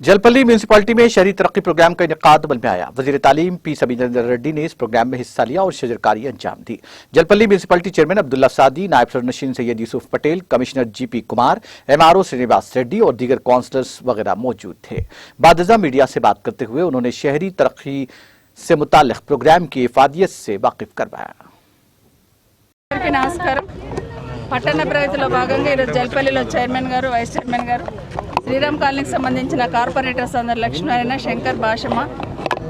Jalpally municipality में शहरी तरक्की प्रोग्राम का इनेकाद अमल में आया। वजीर तालीम पी सबीता इंद्रा रेड्डी ने इस प्रोग्राम में हिस्सा लिया और शजरकारी अंजाम दी। जलपल्ली म्यूनसिपालिटी चेयरमैन अब्दुल्ला सादी, नायब सरनशीन Syed Yusuf Patel, commissioner GP Kumar, MRO Srinivas Reddy और दीगर काउंसलर्स वगैरह मौजूद थे। बाद मीडिया से बात करते हुए उन्होंने शहरी तरक्की से मुताल्लिक प्रोग्राम की इफादियत से वाकिफ करवाया। పట్టణ ప్రగతిలో భాగంగా ఈరోజు జల్పల్లిలో చైర్మన్ గారు, వైస్ చైర్మన్ గారు, శ్రీరామ్ కాలనీకి సంబంధించిన కార్పొరేటర్స్ అందరు లక్ష్మీనారాయణ, శంకర్, భాషమ్మ,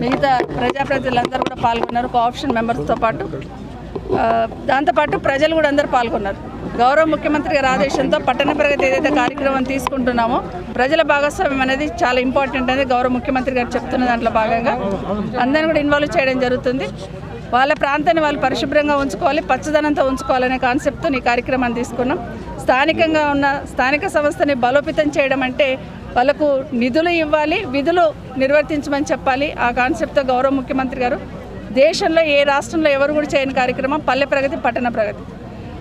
మిగతా ప్రజాప్రతినిధులందరూ కూడా పాల్గొన్నారు. కోఆప్షన్ మెంబర్స్తో పాటు దాంతోపాటు ప్రజలు కూడా అందరూ పాల్గొన్నారు. గౌరవ ముఖ్యమంత్రి గారి ఆదేశంతో పట్టణ ప్రగతి ఏదైతే కార్యక్రమం తీసుకుంటున్నామో ప్రజల భాగస్వామ్యం అనేది చాలా ఇంపార్టెంట్ అనేది గౌరవ ముఖ్యమంత్రి గారు చెప్తున్న దాంట్లో భాగంగా అందరిని కూడా ఇన్వాల్వ్ చేయడం జరుగుతుంది. వాళ్ళ ప్రాంతాన్ని వాళ్ళు పరిశుభ్రంగా ఉంచుకోవాలి, పచ్చదనంతో ఉంచుకోవాలనే కాన్సెప్ట్తో ఈ కార్యక్రమాన్ని తీసుకున్నాం. స్థానికంగా ఉన్న స్థానిక సంస్థని బలోపేతం చేయడం అంటే వాళ్ళకు నిధులు ఇవ్వాలి, విధులు నిర్వర్తించమని చెప్పాలి. ఆ కాన్సెప్ట్తో గౌరవ ముఖ్యమంత్రి గారు దేశంలో ఏ రాష్ట్రంలో ఎవరు కూడా చేయని కార్యక్రమం పల్లె ప్రగతి, పట్టణ ప్రగతి.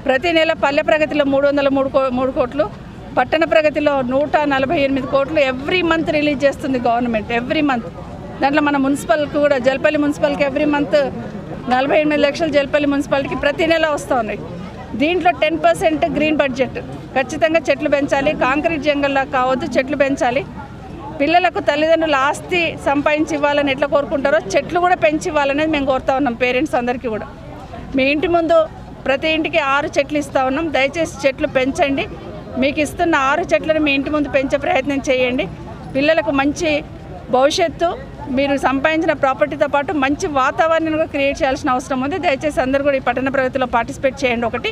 ప్రతి నెల పల్లె ప్రగతిలో 303 కోట్లు, పట్టణ ప్రగతిలో 148 కోట్లు ఎవ్రీ మంత్ రిలీజ్ చేస్తుంది గవర్నమెంట్. ఎవ్రీ మంత్ దాంట్లో మన మున్సిపల్కి కూడా జల్పల్లి మున్సిపల్కి ఎవ్రీ మంత్ 48 లక్షలు జల్పల్లి మున్సిపాలిటీకి ప్రతి నెల వస్తూ ఉన్నాయి. దీంట్లో 10% గ్రీన్ బడ్జెట్. ఖచ్చితంగా చెట్లు పెంచాలి, కాంక్రీట్ జంగల్లా కావద్దు, చెట్లు పెంచాలి. పిల్లలకు తల్లిదండ్రులు ఆస్తి సంపాదించి ఇవ్వాలని ఎట్లా కోరుకుంటారో చెట్లు కూడా పెంచి ఇవ్వాలనేది మేము కోరుతా ఉన్నాం. పేరెంట్స్ అందరికీ కూడా మీ ఇంటి ముందు ప్రతి ఇంటికి 6 చెట్లు ఇస్తూ ఉన్నాం. దయచేసి చెట్లు పెంచండి. మీకు ఇస్తున్న 6 చెట్లను మీ ఇంటి ముందు పెంచే ప్రయత్నం చేయండి. పిల్లలకు మంచి భవిష్యత్తు, మీరు సంపాదించిన ప్రాపర్టీతో పాటు మంచి వాతావరణాన్ని కూడా క్రియేట్ చేయాల్సిన అవసరం ఉంది. దయచేసి అందరూ కూడా ఈ పట్టణ ప్రగతిలో పార్టిసిపేట్ చేయండి. ఒకటి